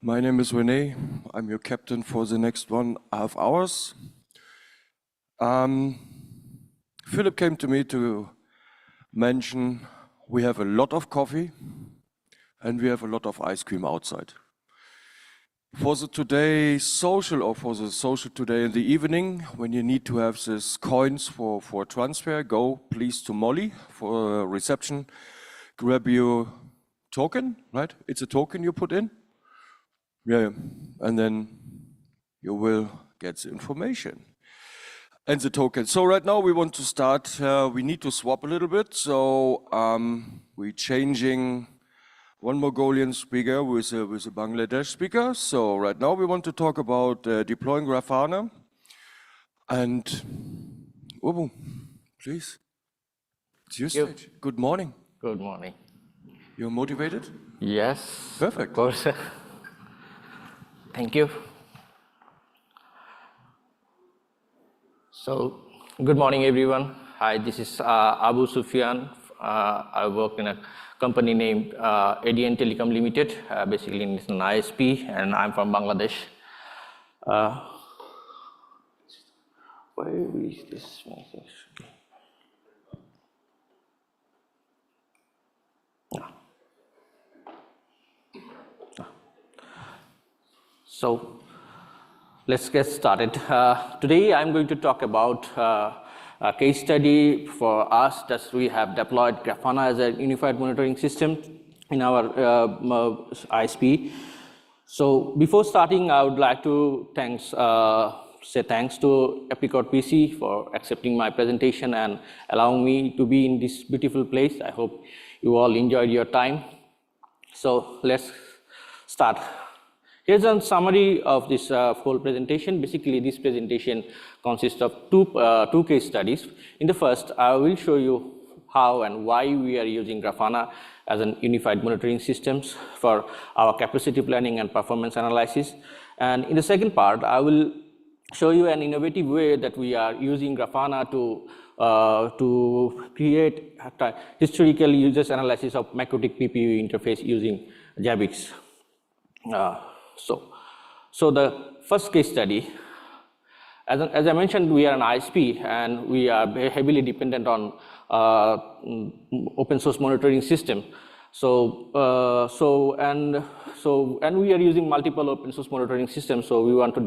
My name is Rene. I'm your captain for the next 1.5 hours. Philip came to me to mention we have a lot of coffee and we have a lot of ice cream outside. For the today social or for the social today in the evening, when you need to have these coins for transfer, go please to Molly for reception. Grab your token, right? It's a token you put in. Yeah, and then you will get the information and the token. So right now we want to start, we need to swap a little bit. So we're changing one Mongolian speaker with a Bangladesh speaker. So right now we want to talk about deploying Grafana. And Ubu, please, it's your stage. Good morning. Good morning. You're motivated? Yes. Perfect. Of course. Thank you. So, good morning, everyone. Hi, this is Abu Sufyan. I work in a company named ADN Telecom Limited. Basically, it's an ISP, and I'm from Bangladesh. Where is this message? So let's get started. Today I'm going to talk about a case study for us that we have deployed Grafana as a unified monitoring system in our ISP. So before starting, I would like to say thanks to Apricot PC for accepting my presentation and allowing me to be in this beautiful place. I hope you all enjoyed your time. So let's start. Here's a summary of this whole presentation. Basically, this presentation consists of two case studies. In the first, I will show you how and why we are using Grafana as an unified monitoring systems for our capacity planning and performance analysis. And in the second part, I will show you an innovative way that we are using Grafana to create historical users analysis of macrotic PPU interface using Javix. So the first case study, as I mentioned, we are an ISP and we are heavily dependent on open source monitoring system. And we are using multiple open source monitoring systems. So we want to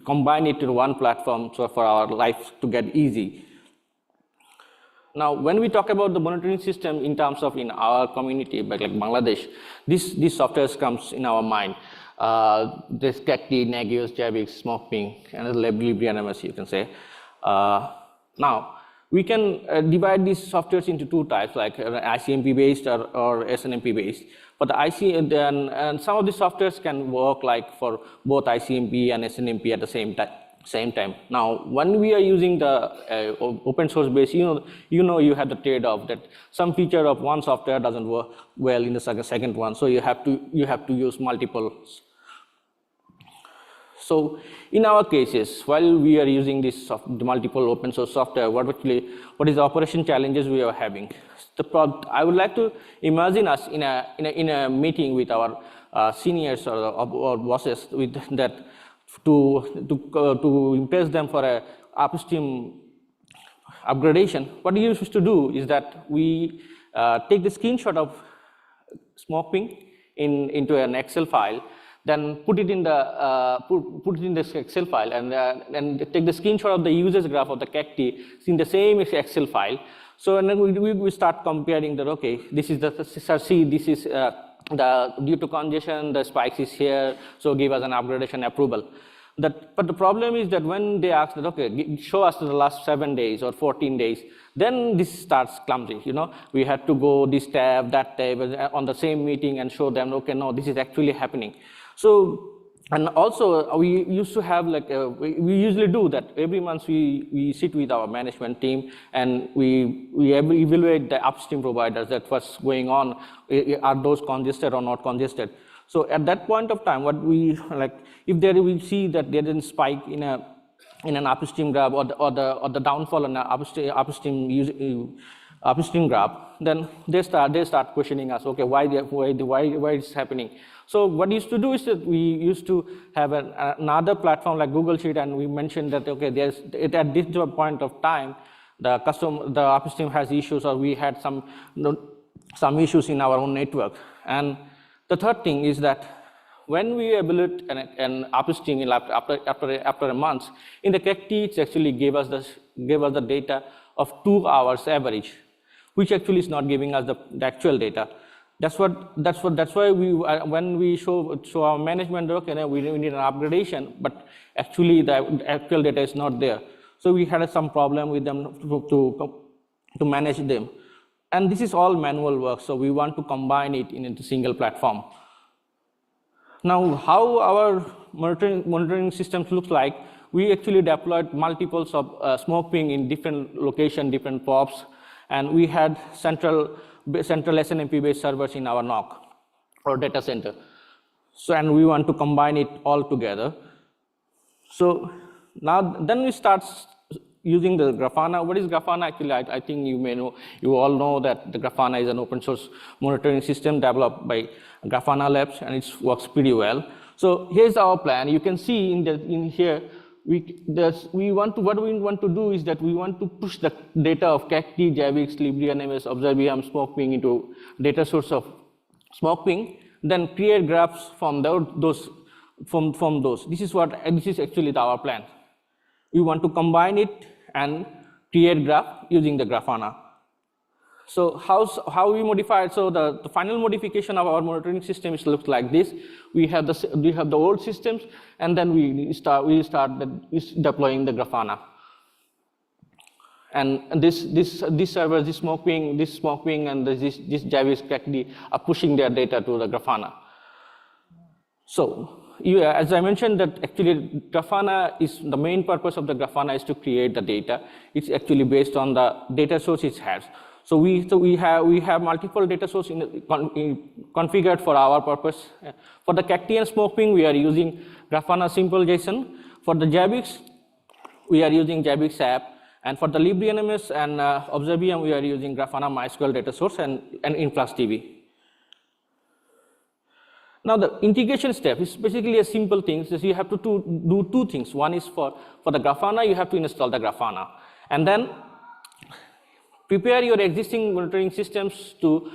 combine it in one platform so for our life to get easy. Now, when we talk about the monitoring system in terms of in our community, like Bangladesh, these softwares comes in our mind. This CACTI, Nagios, Javix, SmokePing, and LibreNMS, you can say. Now, we can divide these softwares into two types, like ICMP based or SNMP based. But the and some of the softwares can work like for both ICMP and SNMP at the same time. Now, when we are using the open source base, you have the trade-off that some feature of one software doesn't work well in the second one, so you have to use multiples. So, in our cases, while we are using this multiple open source software, what is the operation challenges we are having? I would like to imagine us in a meeting with our seniors or bosses with that. To impress them for a upstream upgradation, what we used to do is that we take the screenshot of SmokePing into an Excel file, then put it in this Excel file, and take the screenshot of the users graph of the CACTI in the same Excel file. So and then we start comparing that. Okay, this is this is due to congestion, the spikes is here, so give us an upgradation approval. But the problem is that when they ask that, okay, show us the last 7 days or 14 days, then this starts clumsy. We had to go this tab, that tab on the same meeting and show them, okay, no, this is actually happening. So, and also we used to have we usually do that every month. We sit with our management team and we evaluate the upstream providers, that what's going on, are those congested or not congested. So at that point of time, what we if we see that there is a spike in an upstream grab or the downfall in an upstream upstream graph, then they start questioning us. Okay, why it's happening? So what we used to do is that we used to have another platform like Google Sheet, and we mentioned that okay, at this point of time, the upstream has issues, or we had some issues in our own network. And the third thing is that when we evaluate an upstream after a month, in the CACT, it actually gave us the data of 2 hours average, which actually is not giving us the actual data. That's why when we show our management, okay, we need an upgradation, but actually the actual data is not there. So we had some problem with them to manage them. And this is all manual work, so we want to combine it into a single platform. Now, how our monitoring systems looks like, we actually deployed multiples of smoke ping in different locations, different POPs, and we had central SNMP-based servers in our NOC, or data center. So, and we want to combine it all together. So now, then we start using the Grafana. What is Grafana? Actually, I think you all know that the Grafana is an open source monitoring system developed by Grafana Labs, and it works pretty well. So here's our plan. You can see in here, what we want to do is that we want to push the data of CACT, JAVX, LibreNMS, Observium, smoke ping into data source of smoke ping, then create graphs from those. This is actually our plan. We want to combine it and create graph using the Grafana. So how we modify it? So the final modification of our monitoring system looks like this. We have the old systems, and then we start deploying the Grafana. And this server, this smoke ping, and this JAVX CACT are pushing their data to the Grafana. So as I mentioned, that actually Grafana is the main purpose of the Grafana is to create the data. It's actually based on the data source it has. So we have multiple data sources configured for our purpose. For the CACT and smoke ping, we are using Grafana simple JSON. For the JAVX, we are using JAVX app, and for the LibreNMS and Observium, we are using Grafana MySQL data source and InfluxDB. Now the integration step is basically a simple thing. So you have to do two things. One is for the Grafana, you have to install the Grafana, and then prepare your existing monitoring systems to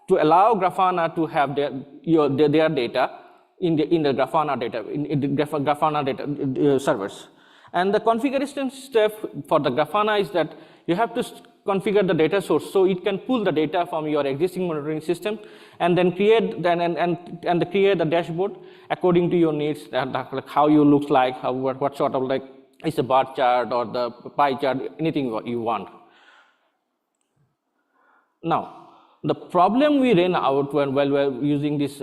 allow Grafana to have their data in the Grafana data Grafana data servers. And the configuration step for the Grafana is that you have to configure the data source so it can pull the data from your existing monitoring system and then create the dashboard according to your needs, like how you look like, what sort of like is a bar chart or the pie chart, anything you want. Now, the problem we ran out while we're using this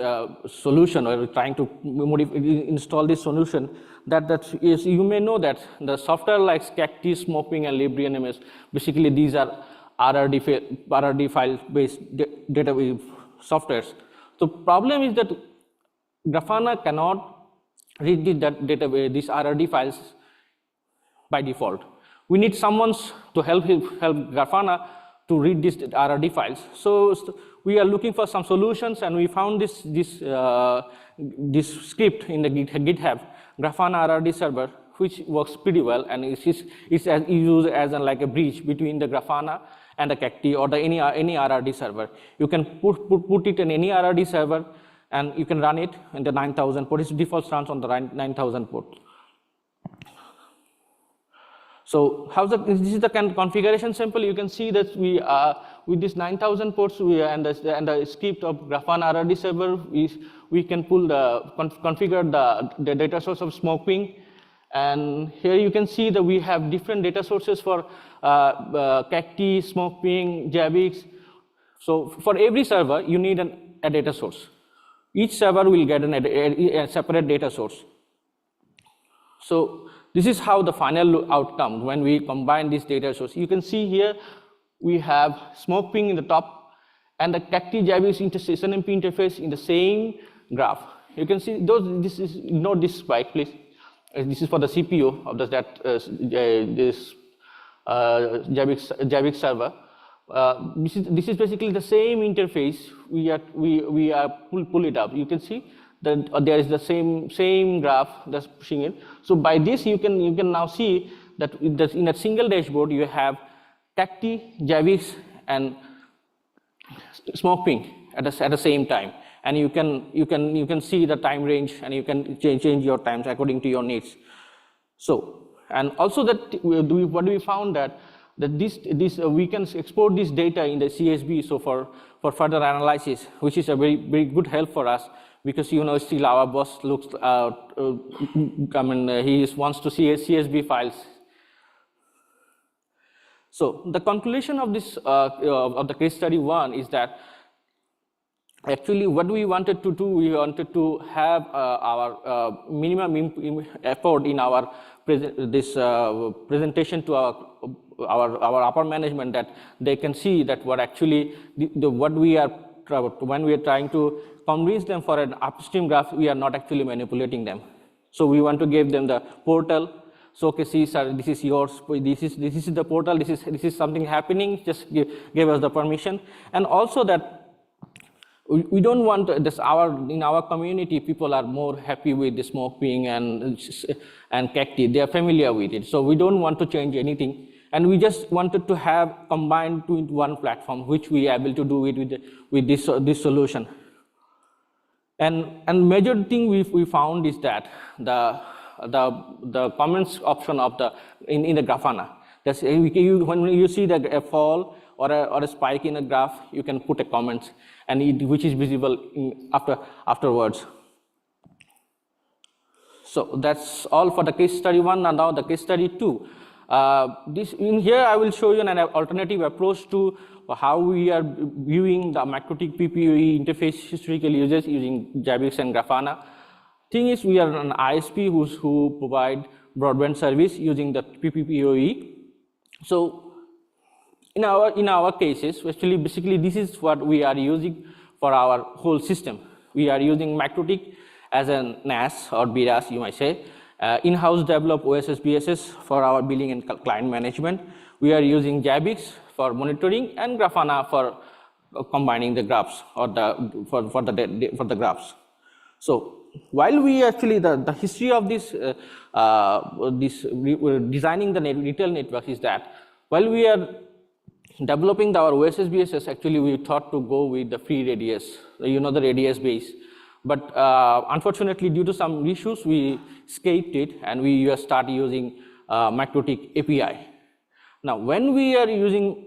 solution, or trying to install this solution, that is, you may know that the software like CACT, smoke ping, and LibreNMS, basically these are RRD file-based data softwares. The problem is that Grafana cannot read these RRD files by default. We need someone to help Grafana to read these RRD files. So we are looking for some solutions, and we found this script in the GitHub, Grafana RRD server, which works pretty well, and it's used as like a bridge between the Grafana and the CACT or any RRD server. You can put it in any RRD server, and you can run it in the 9000 port. Its default runs on the 9000 port. So this is the configuration sample. You can see that we with this 9000 ports and the script of Grafana RRD server, we can configure the data source of smoke ping. And here you can see that we have different data sources for CACT, smoke ping, JAVX. So for every server, you need a data source. Each server will get a separate data source. So this is how the final outcome when we combine this data source. You can see here we have smoke ping in the top and the CACT JAVX SNMP interface in the same graph. You can see this is ignore this spike, please. This is for the CPU of this JAVX server. This is basically the same interface. We pull it up. You can see that there is the same graph that's pushing it. So by this you can now see that in a single dashboard you have Cacti, Javix, and Smoke Pink at the same time, and you can see the time range, and you can change your times according to your needs. So, and also that what we found that we can export this data in the CSV, so for further analysis, which is a very good help for us, because still our boss looks he wants to see CSV files. So the conclusion of this of the case study 1 is that actually what we wanted to do, we wanted to have our minimum effort in our presentation to our upper management, that they can see that what actually what we are when we are trying to convince them for an upstream graph, we are not actually manipulating them. So we want to give them the portal. So okay, see, sir, this is yours. This is the portal. This is something happening. Just give us the permission. And also that we don't want this. In our community, people are more happy with the Smoke Ping and Cacti. They are familiar with it. So we don't want to change anything. And we just wanted to have combined into one platform, which we are able to do it with this solution. And major thing we found is that the comments option of in the Grafana. That's when you see a fall or a spike in a graph, you can put a comment, and which is visible afterwards. So that's all for the case study 1, and now the case study 2. In here I will show you an alternative approach to how we are viewing the macrotic PPOE interface historical users using Javix and Grafana. Thing is, we are an ISP who provide broadband service using the PPPoE. So in our cases, actually basically this is what we are using for our whole system. We are using macrotic as a NAS or BDAS, you might say. In-house developed OSS BSS for our billing and client management. We are using Javix for monitoring and Grafana for combining the graphs or for the graphs. So while we actually the history of this designing the retail network is that while we are developing our OSS BSS, actually we thought to go with the free radius, the radius base. But unfortunately, due to some issues, we escaped it, and we start using macrotic API. Now, when we are using,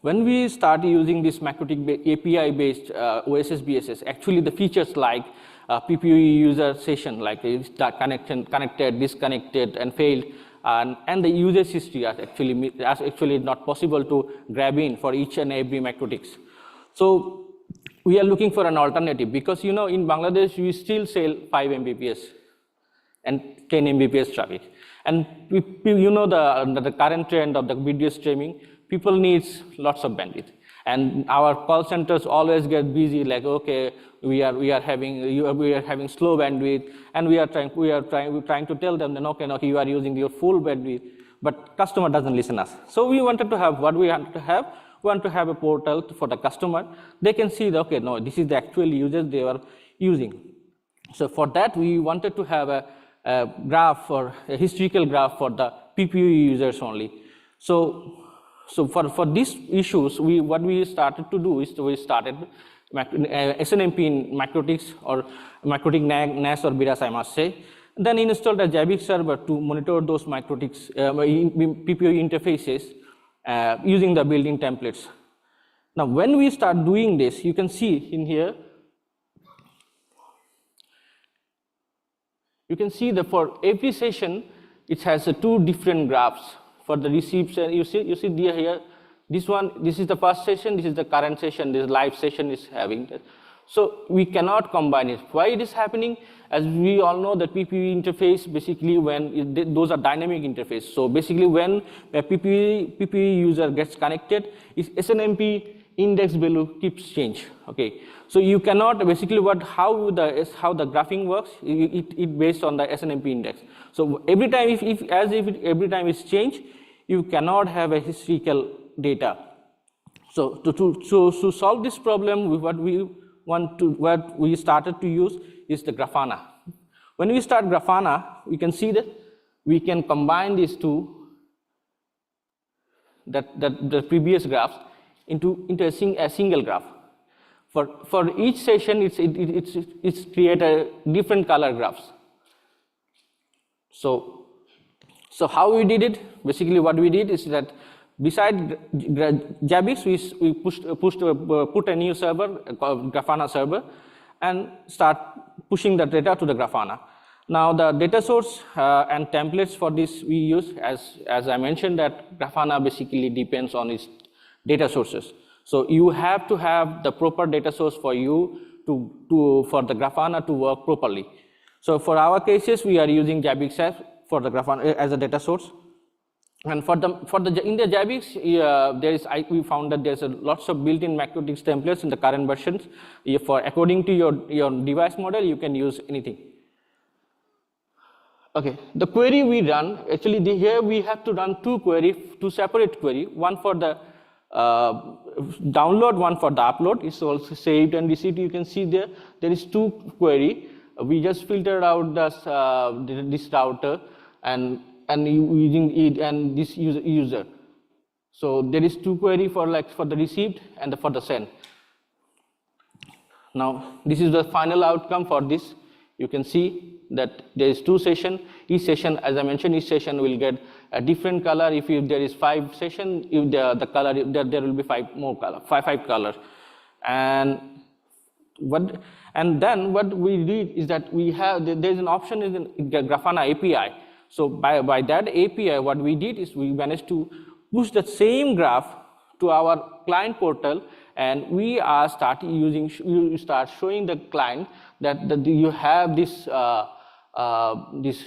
when we start using this macrotic API-based OSS BSS, actually the features like PPOE user session, like connected, disconnected, and failed, and the usage history are actually not possible to grab in for each and every macrotics. So we are looking for an alternative, because in Bangladesh we still sell 5 Mbps and 10 Mbps traffic, and the current trend of the video streaming, people needs lots of bandwidth, and our call centers always get busy, like, okay, we are having slow bandwidth, and we are trying to tell them that okay, you are using your full bandwidth, but customer doesn't listen us. So we wanted to have what we want to have. We want to have a portal for the customer. They can see that, okay, no, this is the actual users they are using. So for that, we wanted to have a graph, or a historical graph for the PPOE users only. So for these issues, what we started to do is we started SNMP in macrotics, or macrotic NAS or BDAS, I must say. Then installed a Javix server to monitor those macrotics PPOE interfaces using the built-in templates. Now, when we start doing this, you can see in here, you can see that for every session, it has 2 different graphs. For the receipts, you see here, this is the first session, this is the current session, this live session is having that. So we cannot combine it. Why it is happening? As we all know, the PPE interface, basically those are dynamic interface. So basically when a PPE user gets connected, SNMP index value keeps change. Okay, so you cannot basically how the graphing works. It based on the SNMP index. So every time every time it's changed, you cannot have a historical data. So to solve this problem, what we started to use is the Grafana. When we start Grafana, we can see that we can combine these two, the previous graphs, into a single graph. For each session, it's create a different color graphs. So how we did it? Basically, what we did is that beside Jabix, we put a new server called Grafana server and start pushing the data to the Grafana. Now the data source and templates for this we use, as I mentioned, that Grafana basically depends on its data sources. So you have to have the proper data source for you for the Grafana to work properly. So for our cases, we are using Jabix for the Grafana as a data source. And in the Jabix, we found that there's lots of built-in macrotics templates in the current versions. According to your device model, you can use anything. Okay, the query we run, actually here we have to run two separate query, one for the download, one for the upload. It's also saved and received. You can see there is two query. We just filtered out this router and using it and this user. So there is two query for the received and for the send. Now this is the final outcome for this. You can see that there is two session. Each session, as I mentioned, each session will get a different color. If there is 5 session, if the color there will be 5 more color, five colors. And then what we did is that there is an option in the Grafana API. So by that API, what we did is we managed to push the same graph to our client portal, and we start showing the client that you have this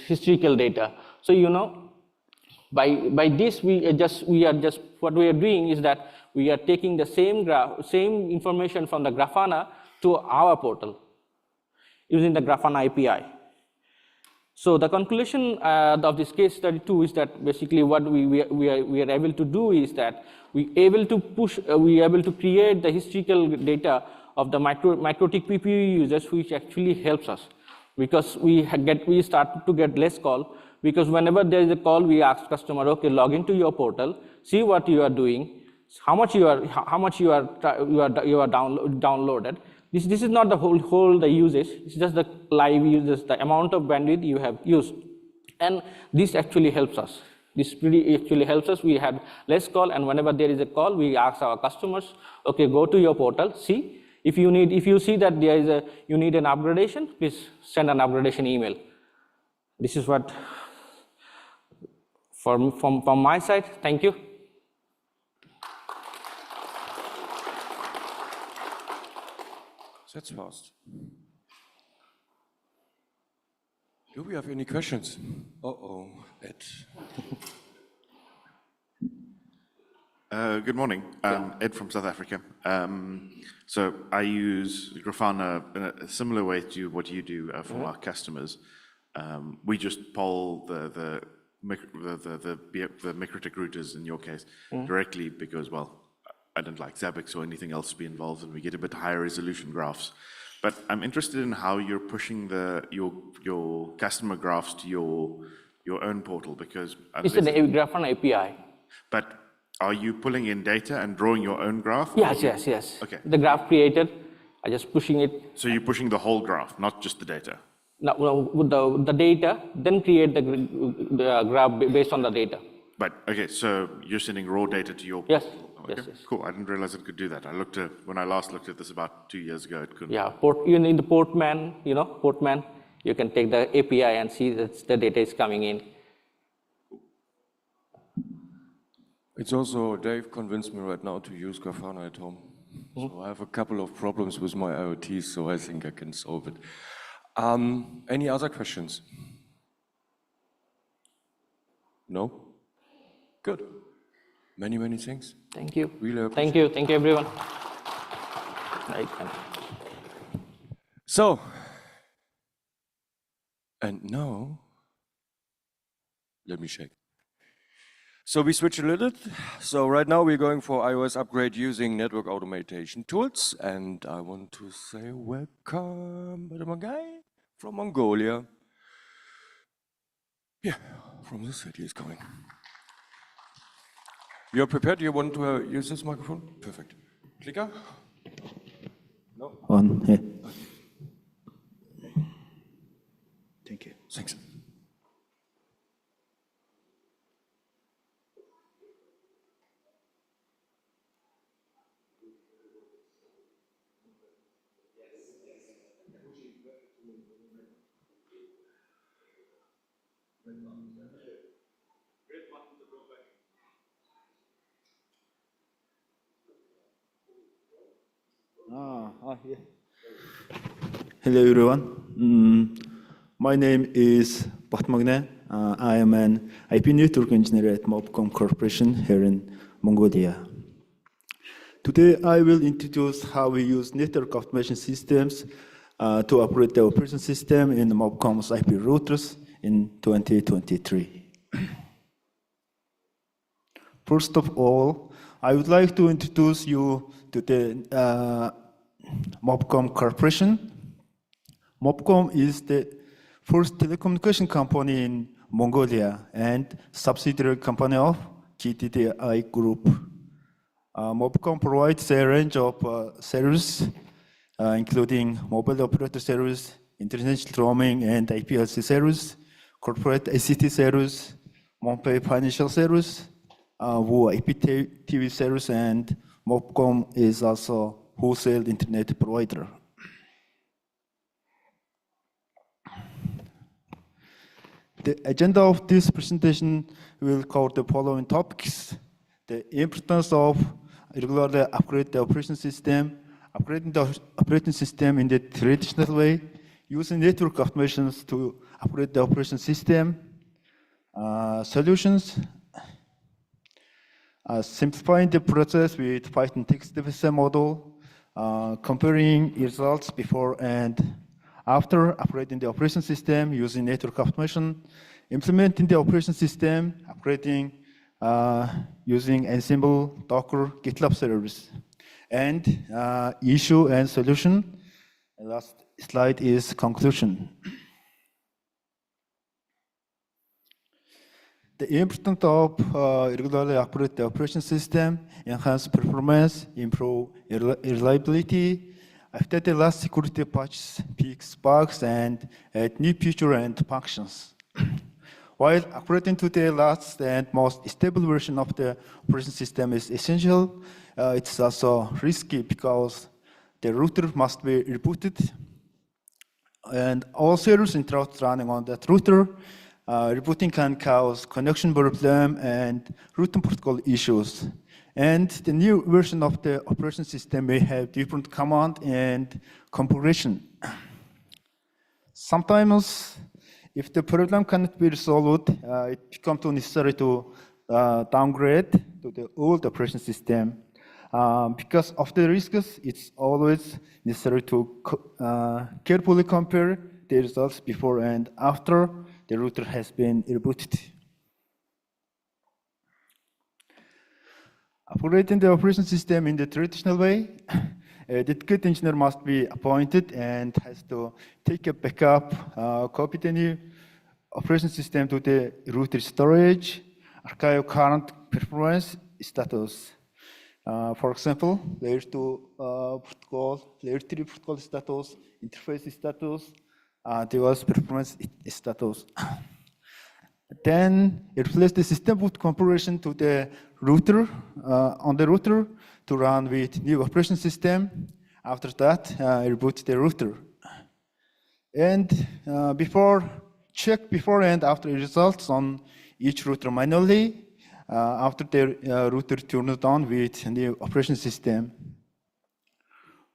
historical data. So by this what we are doing is that we are taking the same information from the Grafana to our portal using the Grafana API. So the conclusion of this case study 2 is that basically what we are able to do is that we are able to create the historical data of the MikroTik PPU users, which actually helps us, because we start to get less call, because whenever there is a call, we ask customer, okay, log into your portal, see what you are doing, how much you are downloaded. This is not the whole the usage. It's just the live usage, the amount of bandwidth you have used, and this actually helps us. This actually helps us. We have less call, and whenever there is a call, we ask our customers, okay, go to your portal, see if you see that you need an upgradation, please send an upgradation email. This is what from my side. Thank you. That's fast. Do we have any questions? Ed. Good morning. Ed from South Africa. So I use Grafana in a similar way to what you do for our customers. We just poll the MikroTik routers in your case directly because, well, I don't like Zabbix or anything else to be involved, and we get a bit higher resolution graphs. But I'm interested in how you're pushing your customer graphs to your own portal, because it's an Grafana API. But are you pulling in data and drawing your own graph? Yes. Okay. The graph created, I just pushing it. So you're pushing the whole graph, not just the data? No, with the data, then create the graph based on the data. But okay, so you're sending raw data to your yes. portal. Okay. Yes. Cool. I didn't realize it could do that. When I last looked at this about 2 years ago, it couldn't. Yeah, even in the Portman, you can take the API and see that the data is coming in. It's also, Dave convinced me right now to use Grafana at home. So I have a couple of problems with my IoT, so I think I can solve it. Any other questions? No? Good. Many thanks. Thank you. Really Thank you everyone. right? So, and now, let me check. So we switch a little bit. So right now we're going for iOS upgrade using network automation tools. And I want to say welcome to my guy from Mongolia. Yeah, from the city is coming. You're prepared? You want to use this microphone? Perfect. Clicker? No? On, yeah. Thank you. Thanks. Yeah. Hello, everyone. My name is Batmagne. I am an IP network engineer at Mobcom Corporation here in Mongolia. Today, I will introduce how we use network automation systems to operate the operation system in Mobcom's IP routers in 2023. First of all, I would like to introduce you to the Mobcom Corporation. Mobcom is the first telecommunication company in Mongolia and subsidiary company of GTTI Group. Mobcom provides a range of services, including mobile operator service, international roaming and IPLC service, corporate ICT service, monthly financial service, IPTV service, and Mobcom is also wholesale internet provider. The agenda of this presentation will cover the following topics: the importance of regularly upgrade the operation system, upgrading the operating system in the traditional way, using network automations to upgrade the operation system, solutions, simplifying the process with Python text deficit model, comparing results before and after upgrading the operation system using network automation, implementing the operation system, upgrading using Ansible, Docker, GitLab service, and issue and solution. The last slide is conclusion. The importance of regularly upgrade the operation system, enhance performance, improve reliability, after the last security patches, fix bugs, and add new features and functions. While upgrading to the last and most stable version of the operation system is essential, it's also risky because the router must be rebooted, and all servers interrupt running on that router. Rebooting can cause connection problem and routing protocol issues. And the new version of the operation system may have different command and configuration. Sometimes, if the problem cannot be resolved, it becomes necessary to downgrade to the old operation system. Because of the risks, it's always necessary to carefully compare the results before and after the router has been rebooted. Operating the operation system in the traditional way, a dedicated engineer must be appointed and has to take a backup, copy the new operation system to the router storage, archive current performance status. For example, layer 2 protocol, layer 3 protocol status, interface status, device performance status. Then it replaces the system boot configuration to the router, on the router to run with new operation system. After that, reboot the router. And check before and after results on each router manually after the router turned on with new operation system.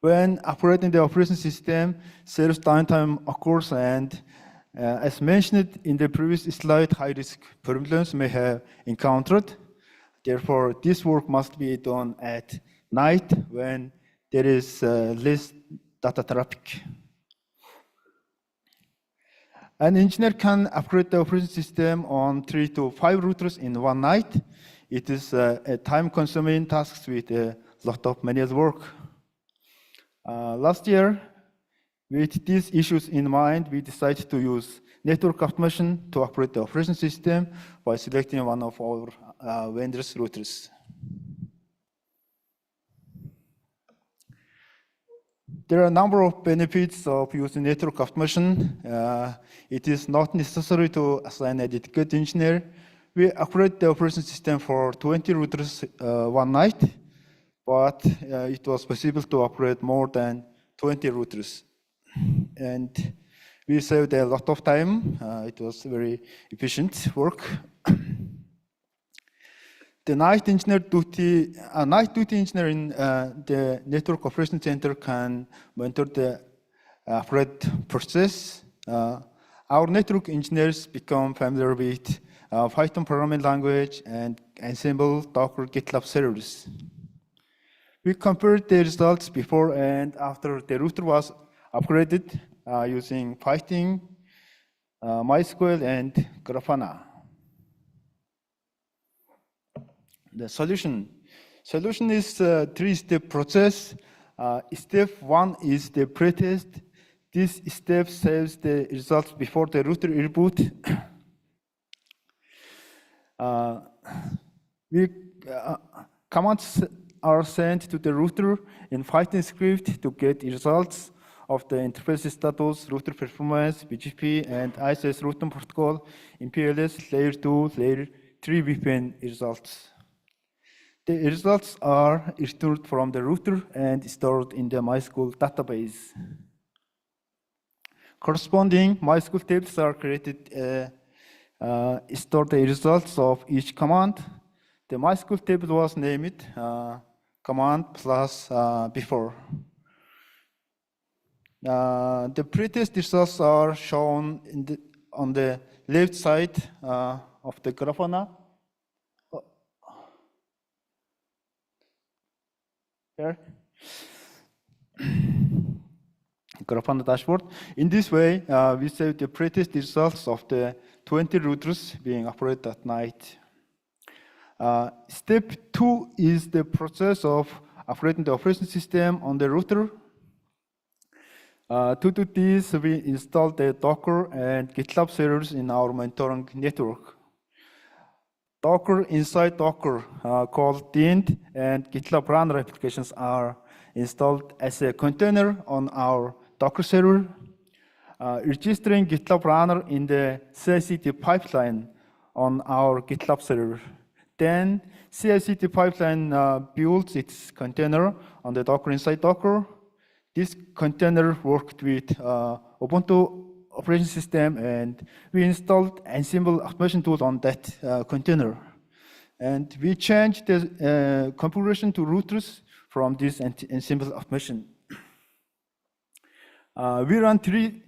When operating the operation system, service downtime occurs, and as mentioned in the previous slide, high-risk problems may have encountered. Therefore, this work must be done at night when there is less data traffic. An engineer can upgrade the operating system on 3 to 5 routers in one night. It is a time-consuming task with a lot of manual work. Last year, with these issues in mind, we decided to use network automation to operate the operation system by selecting one of our vendors' routers. There are a number of benefits of using network automation. It is not necessary to assign a dedicated engineer. We operate the operation system for 20 routers one night, but it was possible to operate more than 20 routers. And we saved a lot of time. It was very efficient work. The night duty engineer in the network operation center can monitor the upgrade process. Our network engineers become familiar with Python programming language and Ansible, Docker, GitLab servers. We compared the results before and after the router was upgraded using Python, MySQL, and Grafana. The solution is a three-step process. Step 1 is the pretest. This step saves the results before the router reboot. Commands are sent to the router in Python script to get results of the interface status, router performance, BGP, and ISS routing protocol, MPLS, layer 2, layer 3 VPN results. The results are returned from the router and stored in the MySQL database. Corresponding MySQL tables are created, store the results of each command. The MySQL table was named command plus before. The pretest results are shown on the left side of the Grafana. Here. Grafana dashboard. In this way, we save the pretest results of the 20 routers being operated at night. Step 2 is the process of operating the operation system on the router. To do this, we installed the Docker and GitLab servers in our monitoring network. Docker inside Docker called Dint and GitLab Runner applications are installed as a container on our Docker server. Registering GitLab Runner in the CI/CD pipeline on our GitLab server. Then CI/CD pipeline builds its container on the Docker inside Docker. This container worked with Ubuntu operation system, and we installed Ansible automation tool on that container. And we changed the configuration to routers from this Ansible automation. We run 3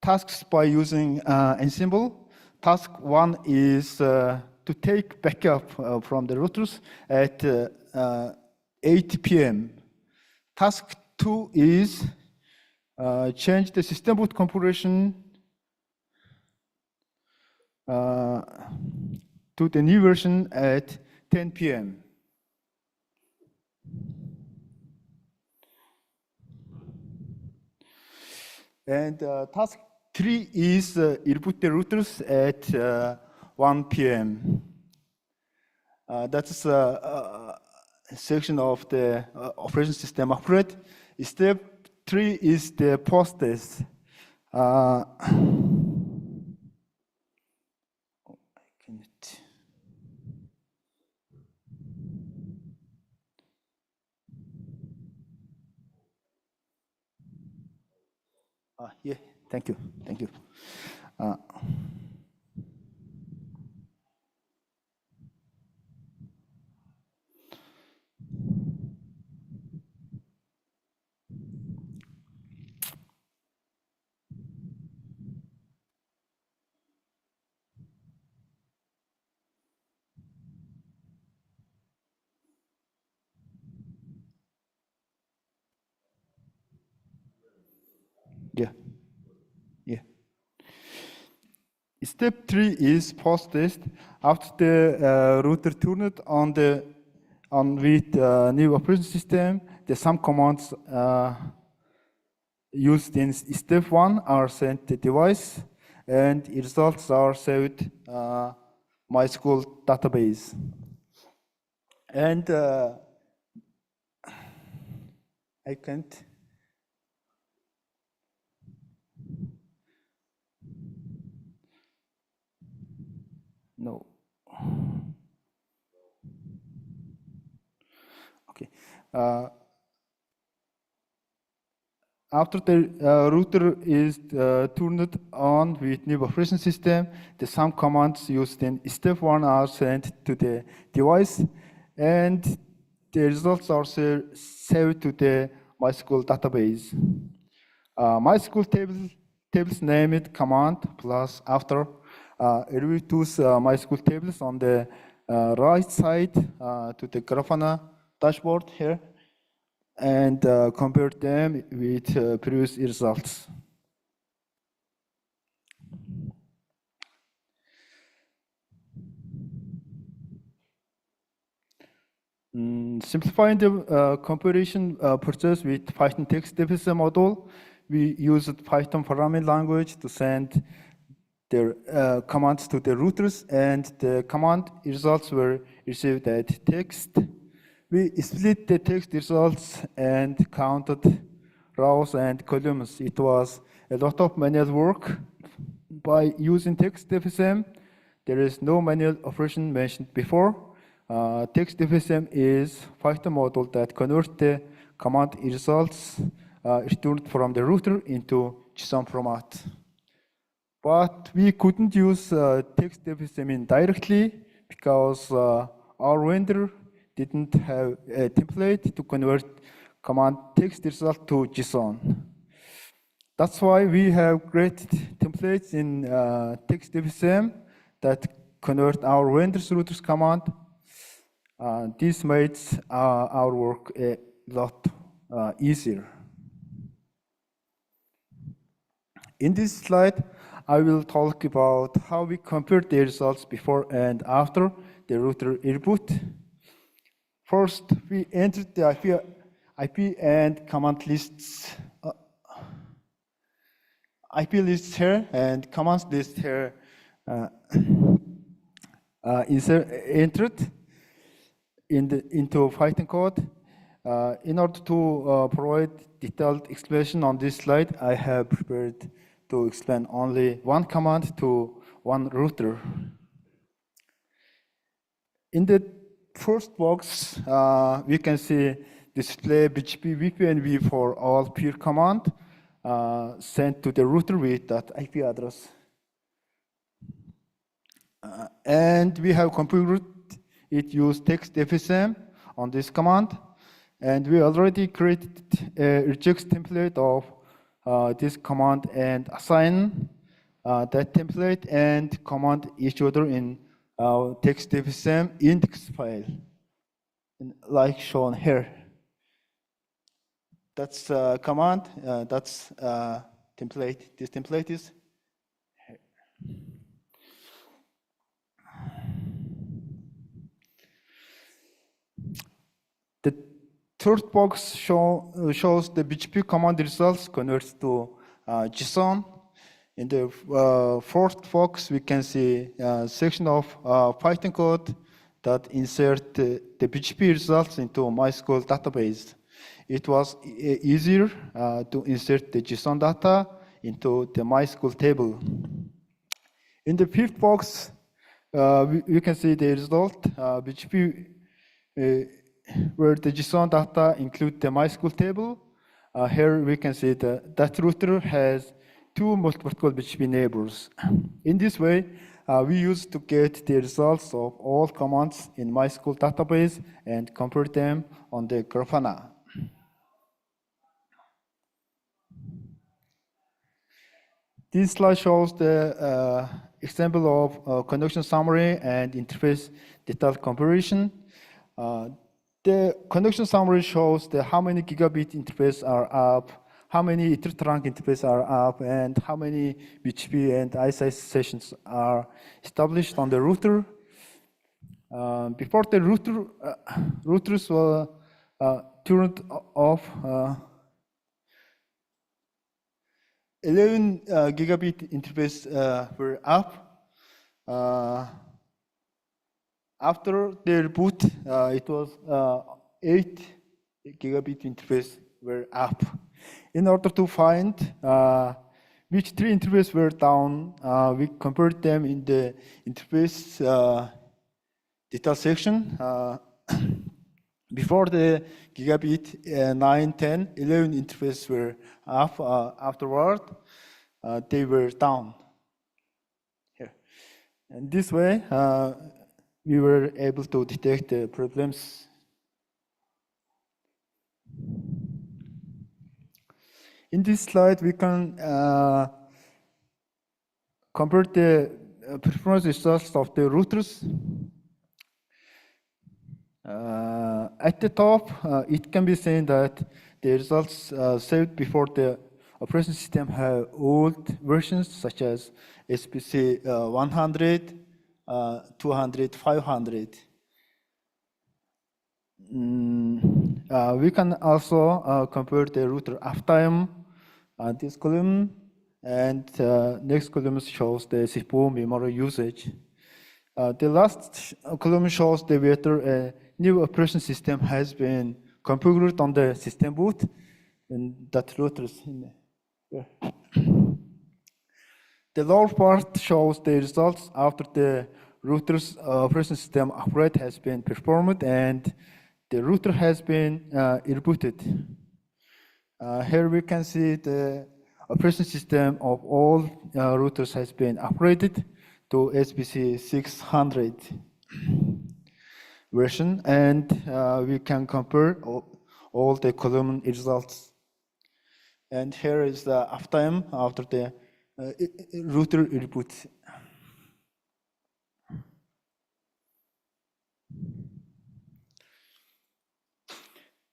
tasks by using Ansible. Task 1 is to take backup from the routers at 8 p.m. Task 2 is change the system boot configuration to the new version at 10 p.m. And task 3 is reboot the routers at 1 p.m. That's a section of the operation system upgrade. Step 3 is the post-test. Yeah, thank you. Yeah. Yeah. Step 3 is post-test. After the router turned on with new operating system, the some commands used in step 1 are sent to device, and results are saved MySQL database. And I can't. No. Okay. After the router is turned on with new operation system, the some commands used in step 1 are sent to the device, and the results are saved to the MySQL database. MySQL tables named command plus after reduce MySQL tables on the right side to the Grafana dashboard here, and compare them with previous results. Simplifying the comparison process with Python text deficit model, we used Python programming language to send their commands to the routers, and the command results were received as text. We split the text results and counted rows and columns. It was a lot of manual work. By using text FSM, there is no manual operation mentioned before. Text FSM is Python model that converts the command results returned from the router into JSON format. But we couldn't use text FSM directly because our vendor didn't have a template to convert command text result to JSON. That's why we have created templates in text FSM that convert our vendor's routers command. This makes our work a lot easier. In this slide, I will talk about how we compare the results before and after the router reboot. First, we entered the IP and command lists, IP lists here and command list here entered into Python code. In order to provide detailed explanation on this slide, I have prepared to explain only one command to one router. In the first box, we can see display BGP VPNV for all peer command sent to the router with that IP address. And we have configured it use text FSM on this command. And we already created a regex template of this command and assign that template and command each other in text FSM index file, like shown here. That's command, that's template. This template is here. The third box shows the BGP command results converts to JSON. In the fourth box, we can see a section of Python code that insert the BGP results into MySQL database. It was easier to insert the JSON data into the MySQL table. In the fifth box, we can see the result, BGP, where the JSON data include the MySQL table. Here we can see that router has two multi-protocol BGP neighbors. In this way, we use to get the results of all commands in MySQL database and compare them on the Grafana. This slide shows the example of connection summary and interface detailed comparison. The connection summary shows how many gigabit interface are up, how many ether trunk interfaces are up, and how many BGP and ISI sessions are established on the router. Before the routers were turned off, 11 gigabit interface were up. After the reboot, it was 8 gigabit interface were up. In order to find which 3 interfaces were down, we compared them in the interface detail section. Before the gigabit 9, 10, 11 interfaces were up. Afterward, they were down. Here. And this way, we were able to detect the problems. In this slide, we can compare the performance results of the routers. At the top, it can be seen that the results saved before the operation system have old versions such as SPC 100, 200, 500. We can also compare the router uptime. This column and next column shows the CPU memory usage. The last column shows the whether a new operation system has been configured on the system boot, and that router is in there. The lower part shows the results after the router's operation system upgrade has been performed and the router has been rebooted. Here we can see the operation system of all routers has been upgraded to SPC 600 version, and we can compare all the column results. And here is the uptime after the router reboot.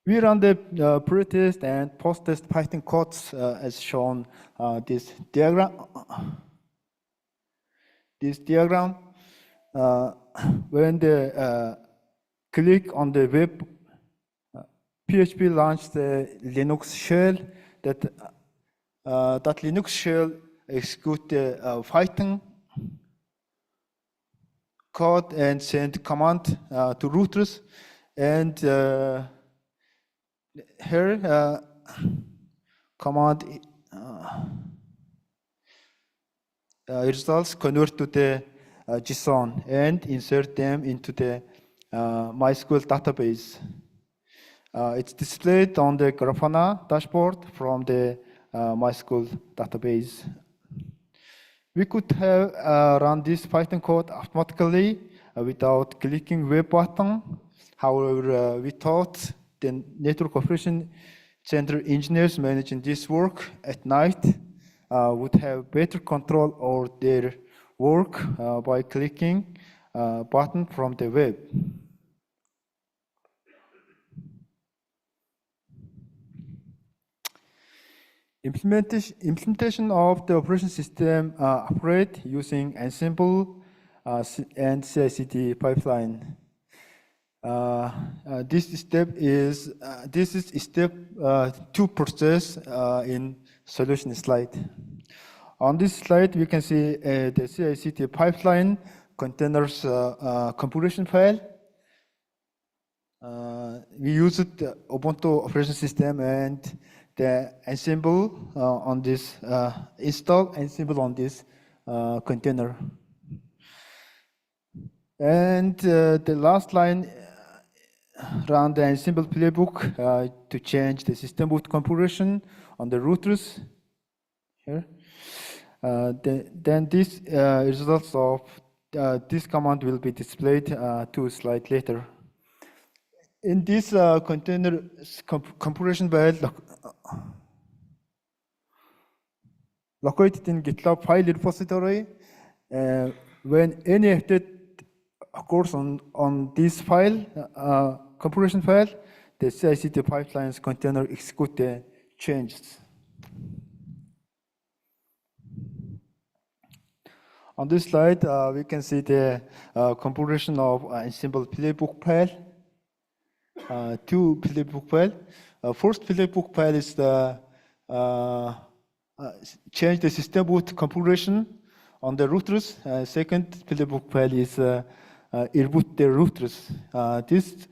We run the pre-test and post-test Python codes as shown this diagram. This diagram, when the click on the web, PHP launched the Linux shell. That Linux shell execute the Python code and send command to routers, and here command results convert to the JSON and insert them into the MySQL database. It's displayed on the Grafana dashboard from the MySQL database. We could have run this Python code automatically without clicking web button. However, we thought the network operation center engineers managing this work at night would have better control over their work by clicking button from the web. Implementation of the operation system upgrade using Ansible and CI/CD pipeline. This is step 2 process in solution slide. On this slide, we can see the CI/CD pipeline containers configuration file. We used the Ubuntu operation system and the Ansible on this install Ansible on this container. And the last line run the Ansible playbook to change the system boot configuration on the routers here. Then this results of this command will be displayed 2 slides later. In this container configuration file located in GitLab file repository, when any update occurs on this file, configuration file, the CI/CD pipelines container execute the changes. On this slide, we can see the configuration of a simple playbook file. Two playbook file. First playbook file is the change the system boot configuration on the routers. Second playbook file is reboot the routers. This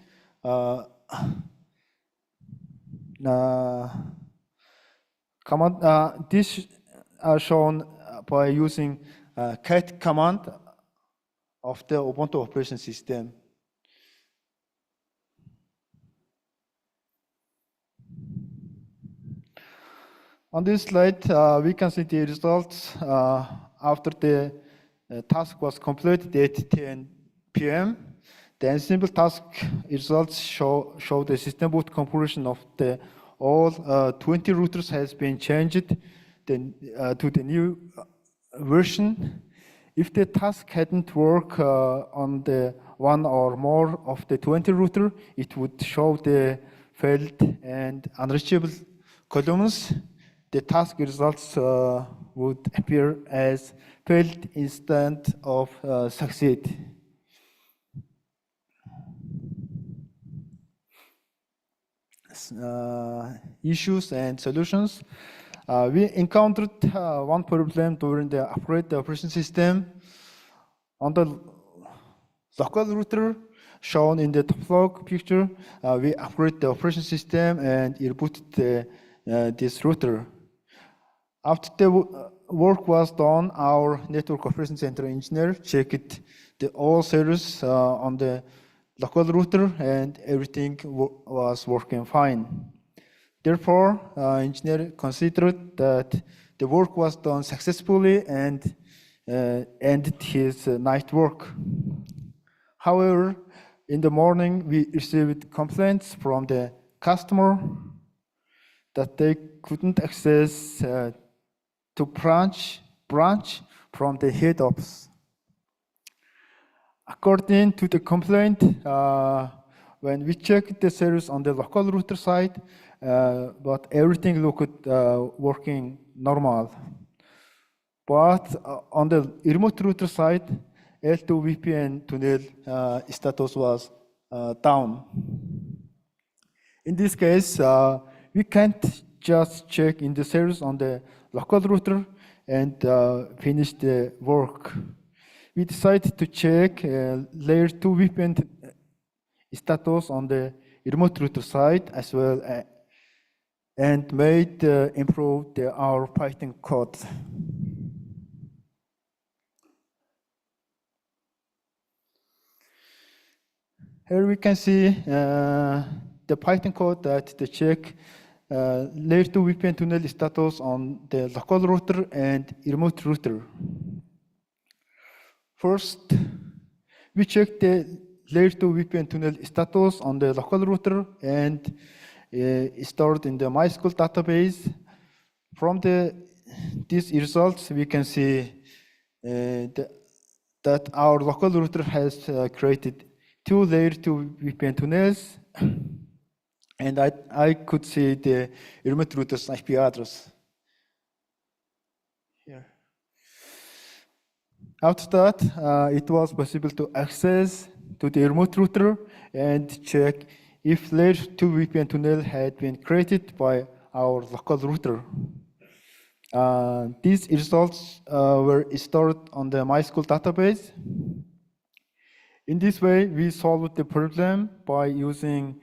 command this are shown by using cat command of the Ubuntu operation system. On this slide, we can see the results after the task was completed at 10 p.m. The simple task results show the system boot configuration of the all 20 routers has been changed to the new version. If the task hadn't worked on the one or more of the 20 router, it would show the failed and unreachable columns. The task results would appear as failed instead of succeed. Issues and solutions. We encountered one problem during the upgrade the operation system. On the local router shown in the top log picture, we upgraded the operation system and rebooted this router. After the work was done, our network operation center engineer checked all servers on the local router and everything was working fine. Therefore, engineer considered that the work was done successfully and ended his night work. However, in the morning, we received complaints from the customer that they couldn't access to branch from the head office. According to the complaint, when we checked the service on the local router side, but everything looked working normal. But on the remote router side, L2 VPN tunnel status was down. In this case, we can't just check in the service on the local router and finish the work. We decided to check layer 2 VPN status on the remote router side as well and made improve our Python code. Here we can see the Python code that the check layer 2 VPN tunnel status on the local router and remote router. First, we check the layer 2 VPN tunnel status on the local router and stored in the MySQL database. From these results, we can see that our local router has created 2 layer 2 VPN tunnels, and I could see the remote router's IP address here. After that, it was possible to access to the remote router and check if layer 2 VPN tunnel had been created by our local router. These results were stored on the MySQL database. In this way, we solved the problem by using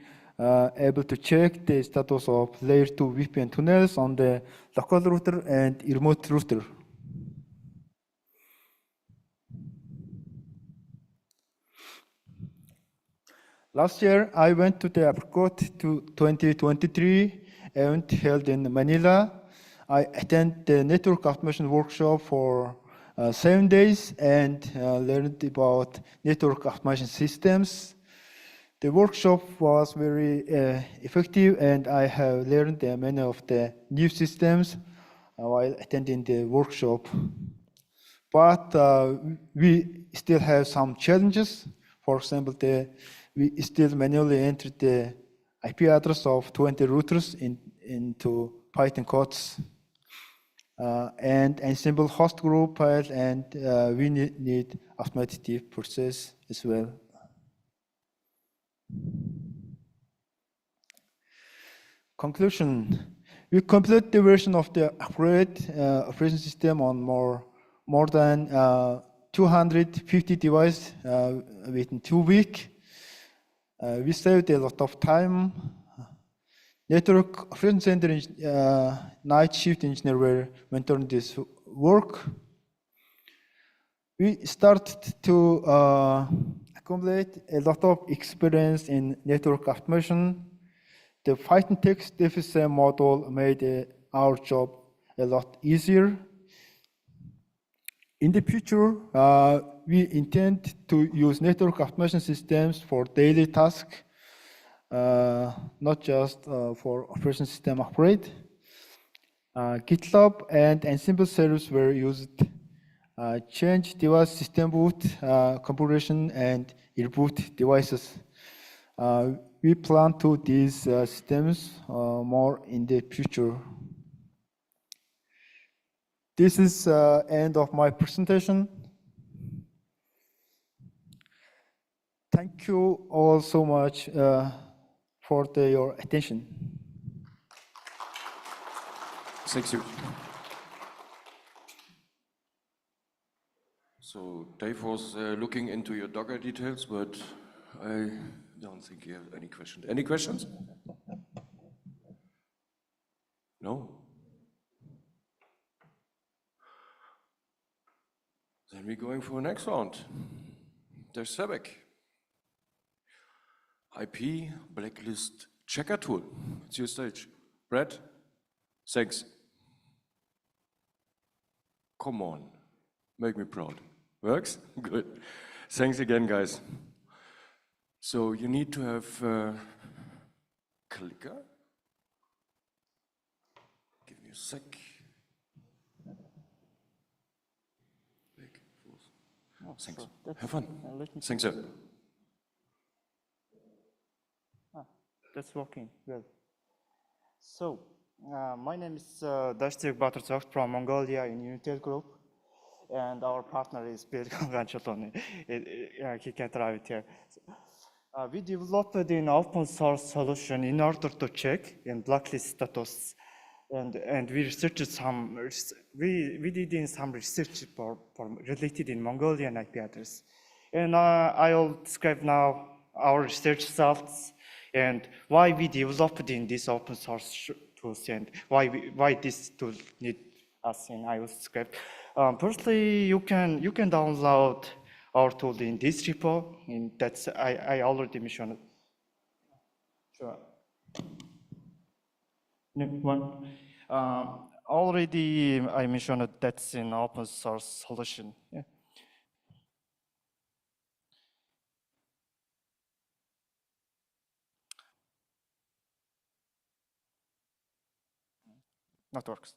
able to check the status of layer 2 VPN tunnels on the local router and remote router. Last year, I went to the Apricot 2023 event held in Manila. I attended the network automation workshop for 7 days and learned about network automation systems. The workshop was very effective, and I have learned many of the new systems while attending the workshop. But we still have some challenges. For example, we still manually enter the IP address of 20 routers into Python codes. and ensemble host group files, and we need automatic process as well. Conclusion: we complete the version of the operation system on more than 250 devices within 2 weeks. We saved a lot of time. Network operation center night shift engineer were monitoring this work. We started to accumulate a lot of experience in network automation. The Python text deficit model made our job a lot easier. In the future, we intend to use network automation systems for daily tasks, not just for operation system operate. GitLab and Ansible service were used. Change device system boot configuration and reboot devices. We plan to these systems more in the future. This is end of my presentation. Thank you all so much for your attention. Thank you. So Dave was looking into your Docker details, but I don't think you have any questions. Any questions? No? Then we're going for the next round. There's Sebek. IP blacklist checker tool. It's your stage. Brad? Thanks. Come on. Make me proud. Works? Good. Thanks again, guys. So you need to have a clicker. Give me a sec. Thanks. Have fun. Thanks, sir. That's working well. So, my name is Dashtik Batarzak from Mongolia in Unitel Group, and our partner is Bill Ganchatoni. He can drive it here. We developed an open source solution in order to check and blacklist status, and we researched some. We did in some research for related in Mongolian IP address, and I will describe now our research results and why we developed in this open source tools and why this tool need us, and I will describe. Firstly, you can download our tool in this repo, and that's I already mentioned. Sure. One. Already I mentioned that's an open source solution. Yeah. Not works.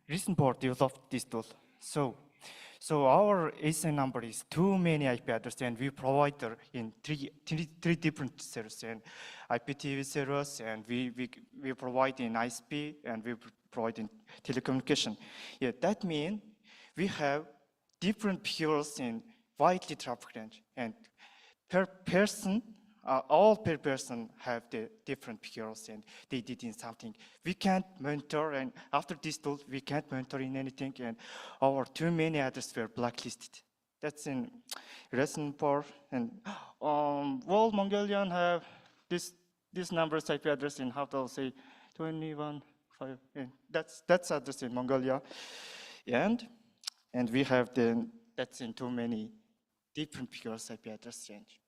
Recent board developed this tool. So our ASIN number is too many IP addresses, and we provide in three different servers, and IPTV servers, and we provide in ISP, and we provide in telecommunication. Yeah, that means we have different peers in widely traffic range, and per person, all per person have the different peers, and they did in something. We can't monitor, and after this tool, we can't monitor in anything, and our too many addresses were blacklisted. That's in reason for, and all Mongolian have this numbers IP address in how to say 21, 5, and that's address in Mongolia, and we have that's in too many different peers IP address range.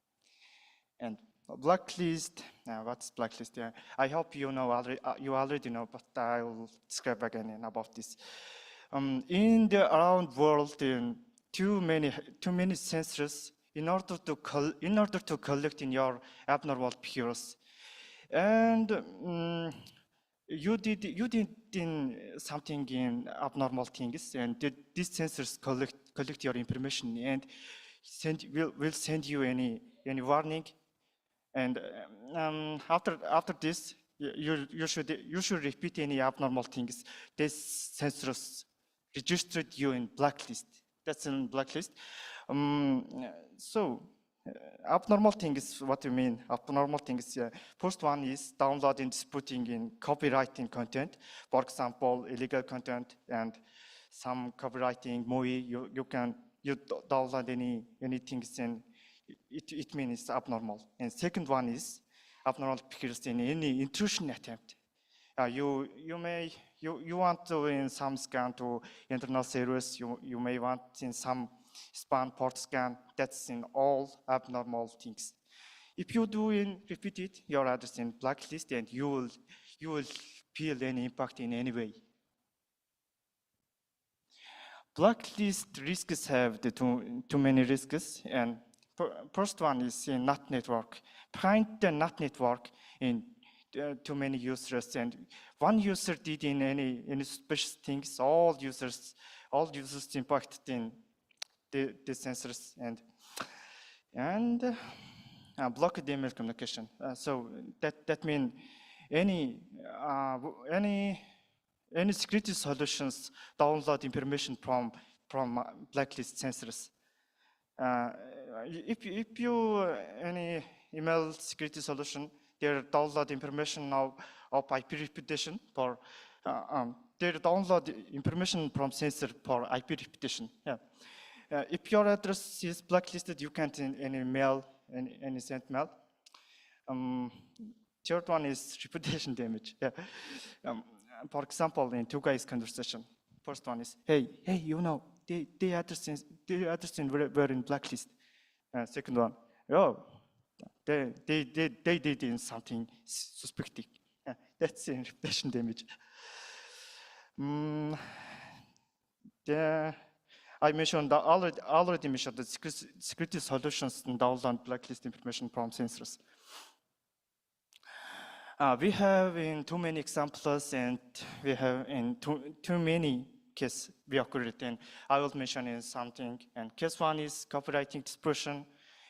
And blacklist, what's blacklist? Yeah, I hope you know already. You already know, but I will describe again about this. In the around world, too many sensors in order to collect in your abnormal peers, and you did in something in abnormal things, and these sensors collect your information, and will send you any warning. And after this, you should repeat any abnormal things. This sensors registered you in blacklist. That's in blacklist. So abnormal thing is what you mean. Abnormal thing is first one is downloading, putting in copywriting content. For example, illegal content and some copywriting movie. You download any things and it means it's abnormal. And second one is abnormal because in any intrusion attempt. You want to in some scan to internal servers. You may want in some span port scan. That's in all abnormal things. If you do in repeat it, your address in blacklist, and you will feel any impact in any way. Blacklist risks have the too many risks, and first one is in NAT network. Behind the NAT network, in too many users, and one user did in any special things, all users impacted in the sensors and block the email communication. So that means any security solutions download information from blacklist sensors. If you any email security solution, they download information now of IP reputation for they download information from sensor for IP reputation. Yeah. If your address is blacklisted, you can't any mail, any send mail. Third one is reputation damage. Yeah. For example, in two guys conversation, first one is, hey, you know, they address were in blacklist. Second one, oh, they did in something suspecting. That's in reputation damage. I mentioned already mentioned the security solutions and download blacklist information from sensors. We have in too many examples, and we have in too many cases we occurred in. I will mention in something. And case one is copywriting dispersion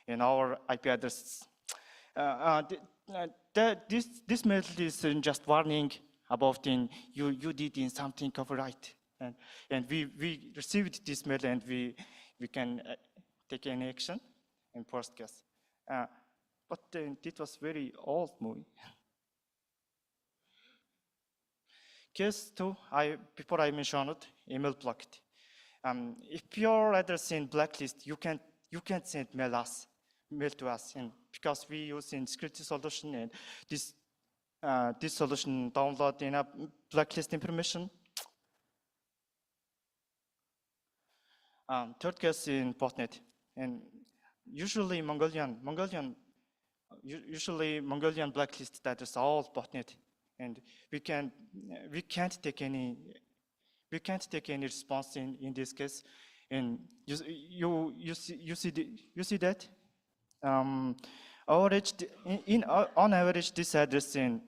in our IP addresses. This method is just warning about you did in something copyright, and we received this mail, and we can take any action in first case. But it was very old movie. Case two, before I mentioned it, email blocked. If your address in blacklist, you can't send mail to us, and because we use in security solution, and this solution download in a blacklist information. Third case in botnet, and usually Mongolian blacklist address all botnet, and we can't take any response in this case. And you see that on average this address in